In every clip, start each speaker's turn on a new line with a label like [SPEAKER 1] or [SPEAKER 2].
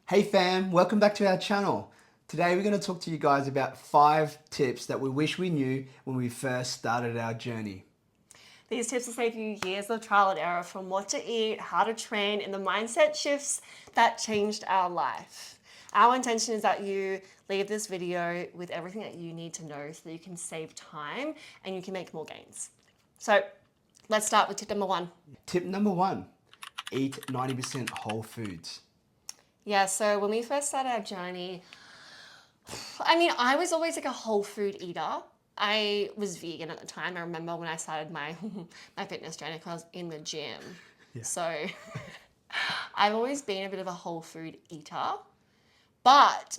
[SPEAKER 1] Hey fam, welcome back to our channel. Today we're going to talk to you guys about 5 tips that we wish we knew when we first started our journey.
[SPEAKER 2] These tips will save you years of trial and error from what to eat, how to train, and the mindset shifts that changed our life. Our intention is that you leave this video with everything that you need to know so that you can save time and you can make more gains. So let's start with tip number 1.
[SPEAKER 1] Tip number 1, eat 90% whole foods.
[SPEAKER 2] Yeah, so when we first started our journey, I was always like a whole food eater. I was vegan at the time. I remember when I started my my fitness journey because I was in the gym.
[SPEAKER 1] Yeah.
[SPEAKER 2] So I've always been a bit of a whole food eater. But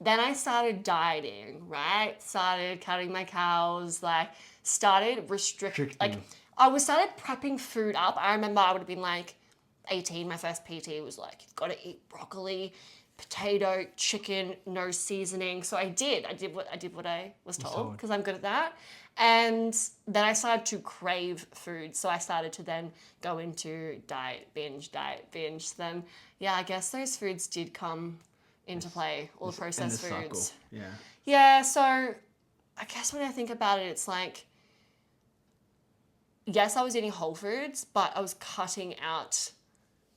[SPEAKER 2] then I started dieting, right? Started cutting my cows, started
[SPEAKER 1] Restricting.
[SPEAKER 2] started prepping food up. I remember I would have been like 18, my first PT was like, you've got to eat broccoli, potato, chicken, no seasoning. So I did what I was told because I'm good at that. And then I started to crave food. So I started to then go into diet binge. Then, yeah, I guess those foods did come into play, all the processed foods.
[SPEAKER 1] Yeah.
[SPEAKER 2] Yeah, so I guess when I think about it, it's like, yes, I was eating whole foods, but I was cutting out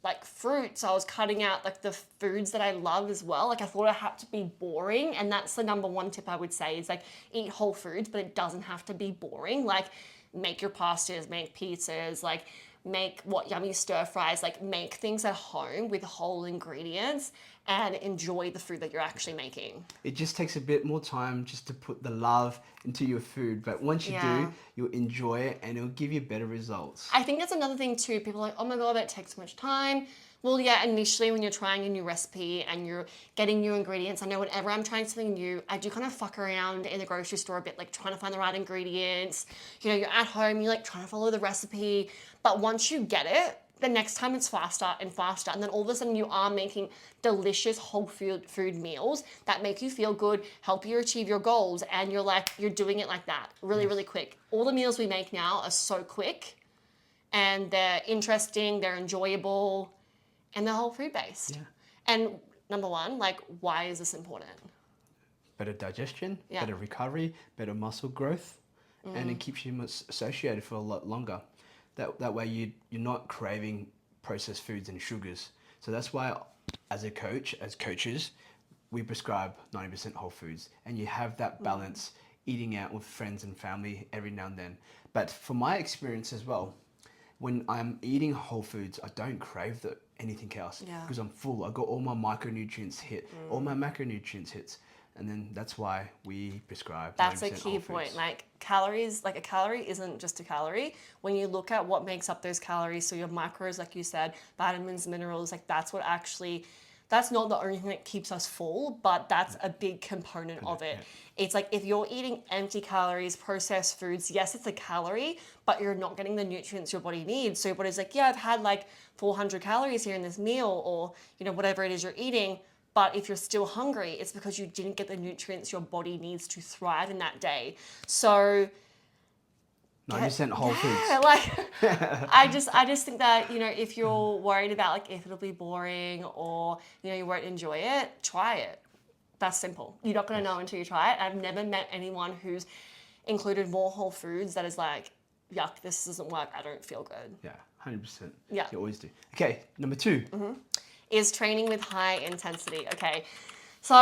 [SPEAKER 2] like fruits. I was cutting out like the foods that I love as well. Like I thought it had to be boring. And that's the number 1 tip I would say is like eat whole foods, but it doesn't have to be boring. Like make your pastas, make pizzas, like make yummy stir fries, like make things at home with whole ingredients and enjoy the food that you're actually making.
[SPEAKER 1] It just takes a bit more time just to put the love into your food, but once you do, you'll enjoy it and it'll give you better results.
[SPEAKER 2] I think that's another thing too. People are like, oh my God, that takes so much time. Well, yeah, initially when you're trying a new recipe and you're getting new ingredients, I know whenever I'm trying something new, I do kind of fuck around in the grocery store a bit, like trying to find the right ingredients. You know, you're at home, you're like trying to follow the recipe. But once you get it, the next time it's faster and faster. And then all of a sudden you are making delicious whole food meals that make you feel good, help you achieve your goals. And you're doing it like that really, really quick. All the meals we make now are so quick and they're interesting, they're enjoyable, and they're whole food based.
[SPEAKER 1] Yeah.
[SPEAKER 2] And number 1, like, why is this important?
[SPEAKER 1] Better digestion, better recovery, better muscle growth, and it keeps you associated for a lot longer. That way you're not craving processed foods and sugars. So that's why as coaches, we prescribe 90% whole foods and you have that balance eating out with friends and family every now and then. But from my experience as well, when I'm eating whole foods, I don't crave anything else because I'm full. I got all my micronutrients hit, all my macronutrients hits. And then that's why we prescribe 90%
[SPEAKER 2] That's a key point.
[SPEAKER 1] foods.
[SPEAKER 2] Like calories, like a calorie isn't just a calorie. When you look at what makes up those calories, so your macros, like you said, vitamins, minerals, like that's not the only thing that keeps us full, but that's a big component of it. Yeah. It's like if you're eating empty calories, processed foods, yes, it's a calorie, but you're not getting the nutrients your body needs. So your body's like, yeah, I've had like 400 calories here in this meal or, you know, whatever it is you're eating. But if you're still hungry, it's because you didn't get the nutrients your body needs to thrive in that day. So
[SPEAKER 1] 90% whole foods.
[SPEAKER 2] Like I just think that, you know, if you're worried about like if it'll be boring or, you know, you won't enjoy it, try it. That's simple. You're not going to know until you try it. I've never met anyone who's included more whole foods that is like, yuck, this doesn't work. I don't feel good.
[SPEAKER 1] Yeah, 100%.
[SPEAKER 2] Yeah.
[SPEAKER 1] You always do. Okay, number 2.
[SPEAKER 2] Is training with high intensity. Okay, so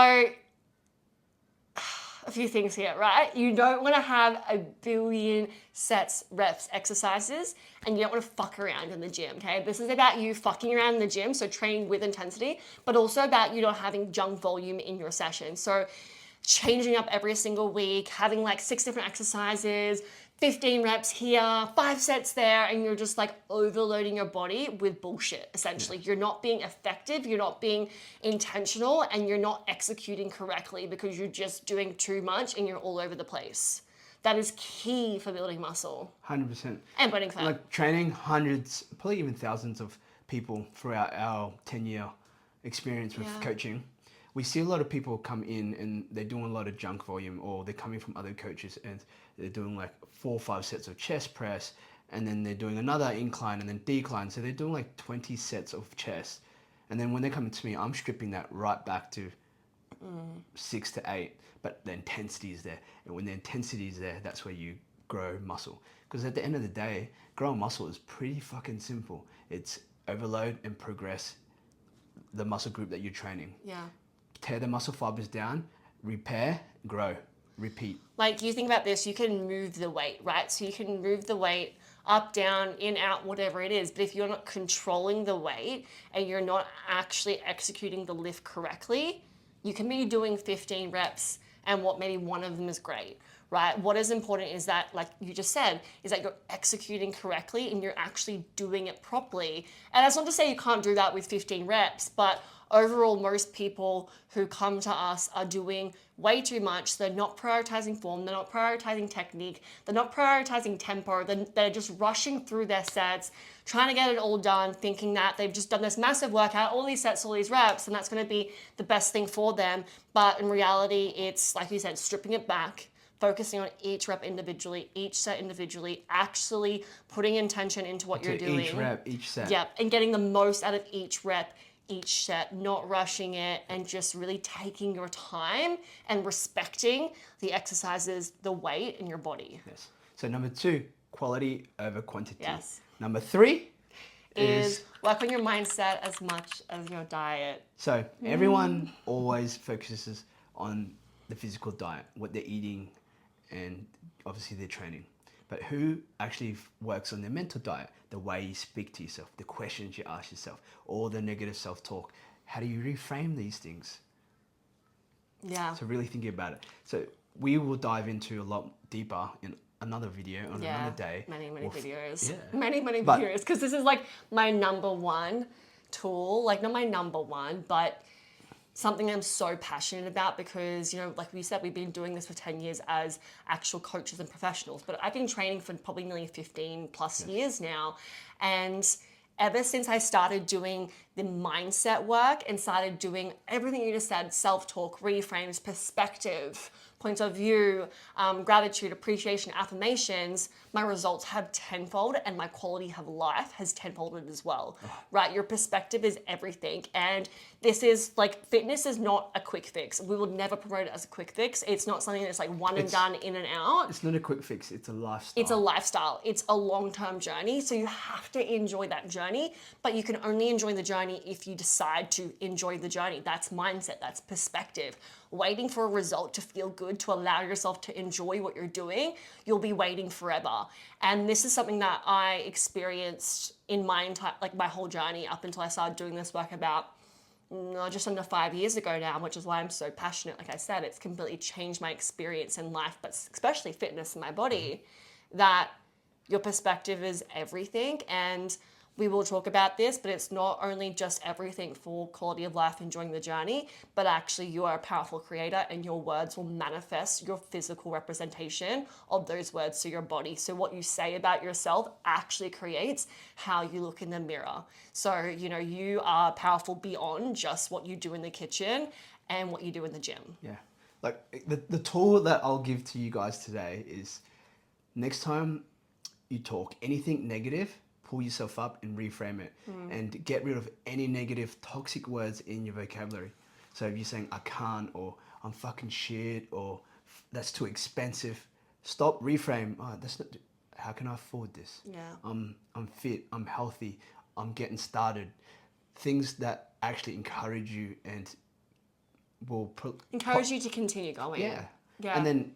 [SPEAKER 2] a few things here, right? You don't want to have a billion sets, reps, exercises, and you don't want to fuck around in the gym, okay? This is about you fucking around in the gym, so training with intensity, but also about you not having junk volume in your session. So changing up every single week, having like 6 different exercises, 15 reps here, 5 sets there, and you're just like overloading your body with bullshit, essentially. You're not being effective, you're not being intentional, and you're not executing correctly because you're just doing too much and you're all over the place. That is key for building muscle.
[SPEAKER 1] 100%.
[SPEAKER 2] And burning fat.
[SPEAKER 1] Like training hundreds, probably even thousands of people throughout our 10-year experience with coaching. We see a lot of people come in and they're doing a lot of junk volume, or they're coming from other coaches and they're doing like 4 or 5 sets of chest press, and then they're doing another incline and then decline. So they're doing like 20 sets of chest. And then when they're coming to me, I'm stripping that right back to 6 to 8, but the intensity is there. And when the intensity is there, that's where you grow muscle. Because at the end of the day, growing muscle is pretty fucking simple. It's overload and progress the muscle group that you're training.
[SPEAKER 2] Yeah.
[SPEAKER 1] Tear the muscle fibers down, repair, grow, repeat.
[SPEAKER 2] Like, you think about this, you can move the weight, right? So you can move the weight up, down, in, out, whatever it is. But if you're not controlling the weight and you're not actually executing the lift correctly, you can be doing 15 reps and what maybe one of them is great, right? What is important is that, like you just said, is that you're executing correctly and you're actually doing it properly. And that's not to say you can't do that with 15 reps, but overall, most people who come to us are doing way too much. They're not prioritizing form, they're not prioritizing technique, they're not prioritizing tempo, they're just rushing through their sets, trying to get it all done, thinking that they've just done this massive workout, all these sets, all these reps, and that's going to be the best thing for them. But in reality, it's, like you said, stripping it back, focusing on each rep individually, each set individually, actually putting intention into what you're doing.
[SPEAKER 1] Each rep, each set.
[SPEAKER 2] Yep, and getting the most out of each rep, each set, not rushing it, and just really taking your time and respecting the exercises, the weight in your body.
[SPEAKER 1] Yes. So number 2, quality over quantity.
[SPEAKER 2] Yes.
[SPEAKER 1] Number 3
[SPEAKER 2] is work on your mindset as much as your diet.
[SPEAKER 1] So everyone always focuses on the physical diet, what they're eating, and obviously their training. But who actually works on their mental diet? The way you speak to yourself, the questions you ask yourself, all the negative self-talk. How do you reframe these things?
[SPEAKER 2] Yeah.
[SPEAKER 1] So really thinking about it. So we will dive into a lot deeper in another video on another day.
[SPEAKER 2] Many videos.
[SPEAKER 1] Yeah.
[SPEAKER 2] Many videos. Because this is like my number one tool. Like, not my number one, but something I'm so passionate about because, you know, like we said, we've been doing this for 10 years as actual coaches and professionals, but I've been training for probably nearly 15 plus years now. And ever since I started doing the mindset work and started doing everything you just said, self-talk, reframes, perspective, points of view, gratitude, appreciation, affirmations, my results have tenfold and my quality of life has tenfolded as well, right? Your perspective is everything. And this is like, fitness is not a quick fix. We would never promote it as a quick fix. It's not something that's like one and done, in and out.
[SPEAKER 1] It's not a quick fix, it's a lifestyle.
[SPEAKER 2] It's a lifestyle. It's a long-term journey. So you have to enjoy that journey, but you can only enjoy the journey if you decide to enjoy the journey. That's mindset, that's perspective. Waiting for a result to feel good, to allow yourself to enjoy what you're doing, you'll be waiting forever. And this is something that I experienced in my entire, like my whole journey up until I started doing this work about just under 5 years ago now, which is why I'm so passionate. Like I said, it's completely changed my experience in life, but especially fitness in my body, that your perspective is everything. And we will talk about this, but it's not only just everything for quality of life, enjoying the journey, but actually you are a powerful creator and your words will manifest your physical representation of those words to your body. So what you say about yourself actually creates how you look in the mirror. So, you know, you are powerful beyond just what you do in the kitchen and what you do in the gym.
[SPEAKER 1] Yeah. Like the tool that I'll give to you guys today is next time you talk anything negative, pull yourself up and reframe it and get rid of any negative toxic words in your vocabulary. So if you're saying I can't, or I'm fucking shit, or that's too expensive, stop, reframe. Oh, that's not, how can I afford this?
[SPEAKER 2] Yeah.
[SPEAKER 1] I'm fit, I'm healthy, I'm getting started. Things that actually encourage you and will
[SPEAKER 2] encourage you to continue going.
[SPEAKER 1] Yeah.
[SPEAKER 2] Yeah.
[SPEAKER 1] And then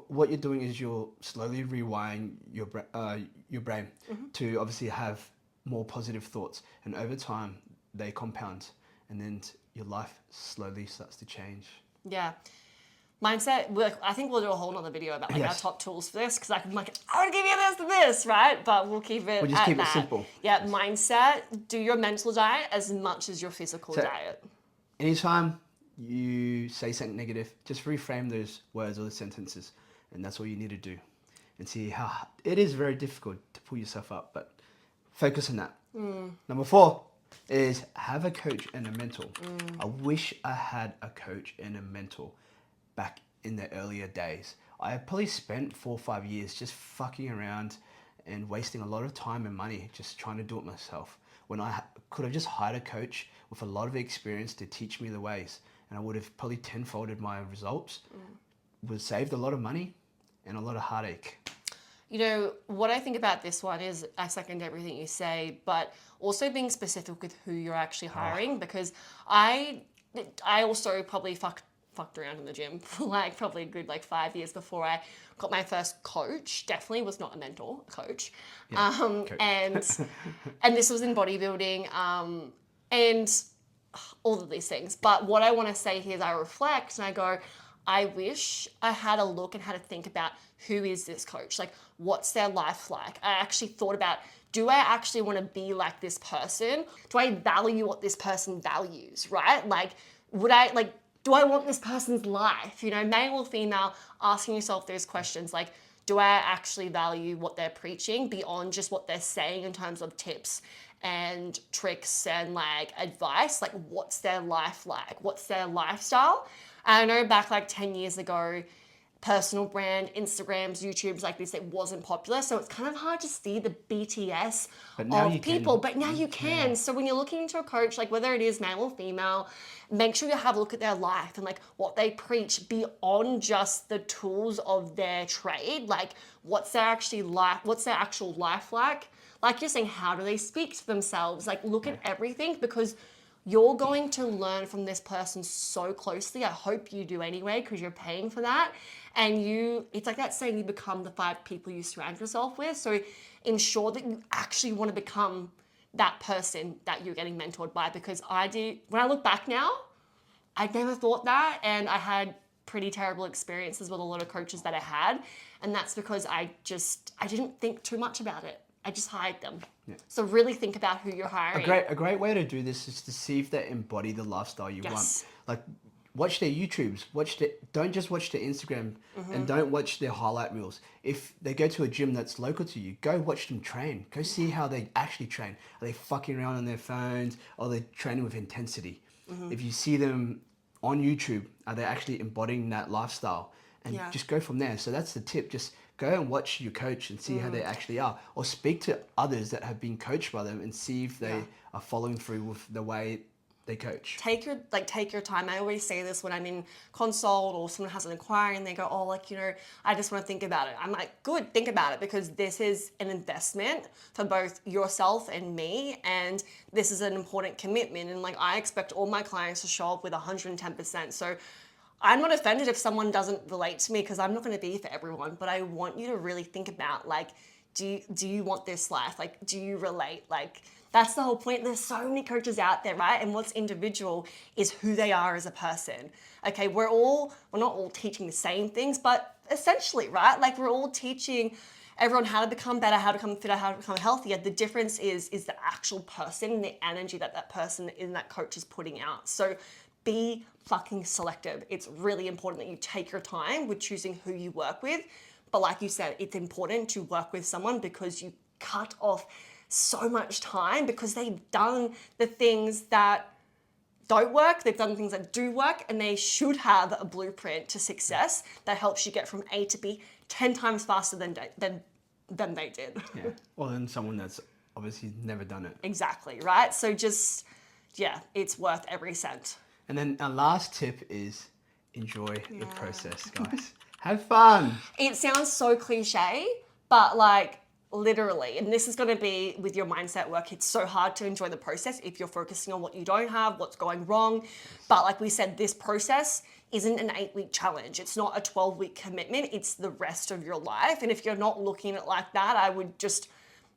[SPEAKER 1] what you're doing is you're slowly rewiring your brain to obviously have more positive thoughts, and over time they compound, and then your life slowly starts to change.
[SPEAKER 2] Yeah. Mindset, I think we'll do a whole nother video about like our top tools for this, because I'm like, I want to give you this and this, right? But we'll keep it
[SPEAKER 1] We'll just
[SPEAKER 2] at
[SPEAKER 1] keep
[SPEAKER 2] that.
[SPEAKER 1] it simple.
[SPEAKER 2] Yeah, mindset, do your mental diet as much as your physical diet.
[SPEAKER 1] Anytime you say something negative, just reframe those words or the sentences, and that's all you need to do. And see how it is very difficult to pull yourself up, but focus on that. Number 4 is have a coach and a mentor. I wish I had a coach and a mentor back in the earlier days. I probably spent 4 or 5 years just fucking around and wasting a lot of time and money just trying to do it myself. when could have just hired a coach with a lot of experience to teach me the ways, and I would have probably tenfolded my results, would have saved a lot of money and a lot of heartache.
[SPEAKER 2] You know, what I think about this one is I second everything you say, but also being specific with who you're actually hiring, because I also probably fucked around in the gym for like probably a good like 5 years before I got my first coach. Definitely was not a mentor, a coach.
[SPEAKER 1] Yeah, coach.
[SPEAKER 2] And this was in bodybuilding, and all of these things. But what I want to say here is I reflect and I go, I wish I had a look and had to think about who is this coach? Like, what's their life like? I actually thought about, do I actually want to be like this person? Do I value what this person values, right? Like, do I want this person's life? You know, male or female, asking yourself those questions like, do I actually value what they're preaching beyond just what they're saying in terms of tips and tricks and like advice? Like, what's their life like? What's their lifestyle? I know back like 10 years ago, personal brand, Instagrams, YouTubes like this, it wasn't popular. So it's kind of hard to see the BTS of people, but now you can. Yeah. So when you're looking into a coach, like whether it is male or female, make sure you have a look at their life and like what they preach beyond just the tools of their trade. Like what's their actual life like? Like you're saying, how do they speak to themselves? Like look at everything, because you're going to learn from this person so closely. I hope you do anyway, because you're paying for that. And it's like that saying, you become the 5 people you surround yourself with. So ensure that you actually want to become that person that you're getting mentored by. Because when I look back now, I never thought that. And I had pretty terrible experiences with a lot of coaches that I had. And that's because I didn't think too much about it. I just hired them. Yeah. So really think about who you're hiring.
[SPEAKER 1] A great way to do this is to see if they embody the lifestyle you want. Like, watch their YouTubes. Don't just watch their Instagram, and don't watch their highlight reels. If they go to a gym that's local to you, go watch them train. Go see how they actually train. Are they fucking around on their phones, or are they training with intensity? If you see them on YouTube, are they actually embodying that lifestyle? And just go from there. So that's the tip. Just go and watch your coach and see how they actually are, or speak to others that have been coached by them and see if they are following through with the way they coach.
[SPEAKER 2] Take your time. I always say this when I'm in consult or someone has an inquiry and they go, oh, like, you know, I just want to think about it. I'm like, good, think about it, because this is an investment for both yourself and me, and this is an important commitment. And like, I expect all my clients to show up with 110%. So I'm not offended if someone doesn't relate to me, because I'm not going to be for everyone, but I want you to really think about, like, do you want this life? Like, do you relate? Like, that's the whole point. There's so many coaches out there, right? And what's individual is who they are as a person. Okay, we're not all teaching the same things, but essentially, right? Like, we're all teaching everyone how to become better, how to become fitter, how to become healthier. The difference is the actual person and the energy that person in that coach is putting out. So be fucking selective. It's really important that you take your time with choosing who you work with. But like you said, it's important to work with someone because you cut off so much time, because they've done the things that don't work, they've done things that do work, and they should have a blueprint to success that helps you get from A to B 10 times faster than they did.
[SPEAKER 1] Yeah. Well, then someone that's obviously never done it.
[SPEAKER 2] Exactly, right? So just, it's worth every cent.
[SPEAKER 1] And then our last tip is enjoy the process, guys. Have fun.
[SPEAKER 2] It sounds so cliche, but like literally, and this is going to be with your mindset work, it's so hard to enjoy the process if you're focusing on what you don't have, what's going wrong. But like we said, this process isn't an 8-week challenge. It's not a 12-week commitment. It's the rest of your life. And if you're not looking at it like that, I would just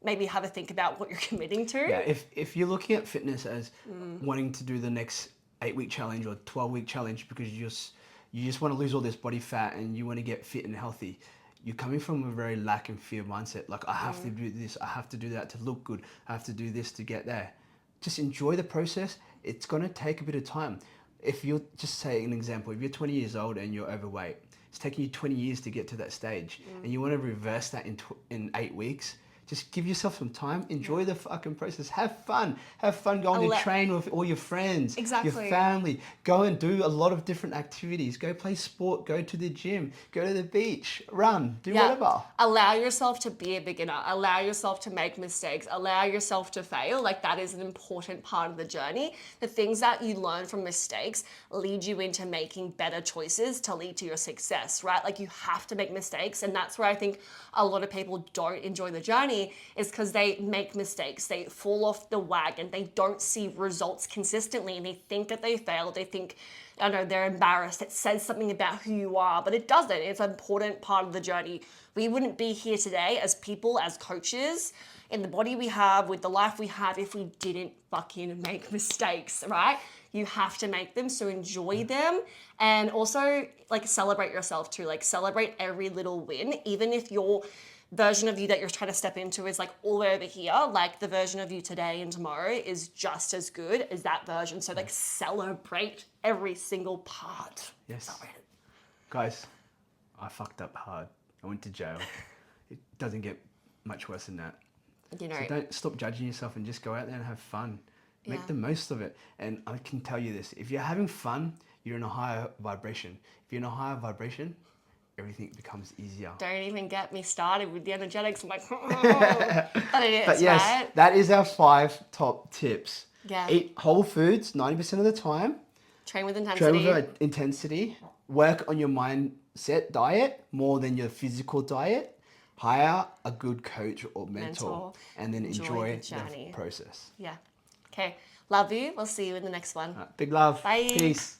[SPEAKER 2] maybe have a think about what you're committing to.
[SPEAKER 1] Yeah, if you're looking at fitness as wanting to do the next 8-week challenge or 12-week challenge because you just want to lose all this body fat and you want to get fit and healthy, you're coming from a very lack and fear mindset. Like, I have to do this, I have to do that to look good, I have to do this to get there. Just enjoy the process. It's going to take a bit of time. If you're, just say an example, if you're 20 years old and you're overweight, it's taking you 20 years to get to that stage, and you want to reverse that in 8 weeks, Just give yourself some time. Enjoy the fucking process. Have fun. Have fun going to train with all your friends, your family. Go and do a lot of different activities. Go play sport. Go to the gym. Go to the beach. Run. Do whatever.
[SPEAKER 2] Allow yourself to be a beginner. Allow yourself to make mistakes. Allow yourself to fail. Like, that is an important part of the journey. The things that you learn from mistakes lead you into making better choices to lead to your success, right? Like, you have to make mistakes. And that's where I think a lot of people don't enjoy the journey, is because they make mistakes. They fall off the wagon. They don't see results consistently, and they think that they failed. They think, I don't know, they're embarrassed. It says something about who you are, but it doesn't. It's an important part of the journey. We wouldn't be here today as people, as coaches, in the body we have, with the life we have, if we didn't fucking make mistakes, right? You have to make them, so enjoy them. And also, like, celebrate yourself too. Like, celebrate every little win, even if your version of you that you're trying to step into is like all the way over here, like the version of you today and tomorrow is just as good as that version. So like, celebrate every single part.
[SPEAKER 1] Yes. Guys, I fucked up hard. I went to jail. It doesn't get much worse than that.
[SPEAKER 2] You know,
[SPEAKER 1] so don't stop judging yourself and just go out there and have fun. Make the most of it. And I can tell you this, if you're having fun, you're in a higher vibration. If you're in a higher vibration, everything becomes easier.
[SPEAKER 2] Don't even get me started with the energetics. I'm like, but it is,
[SPEAKER 1] but yes,
[SPEAKER 2] right?
[SPEAKER 1] That is our 5 top tips.
[SPEAKER 2] Yeah.
[SPEAKER 1] Eat whole foods 90% of the time.
[SPEAKER 2] Train with intensity.
[SPEAKER 1] Work on your mindset diet more than your physical diet. Hire a good coach or mentor. And then enjoy the process.
[SPEAKER 2] Yeah. Okay. Love you. We'll see you in the next one.
[SPEAKER 1] Big love.
[SPEAKER 2] Bye.
[SPEAKER 1] Peace.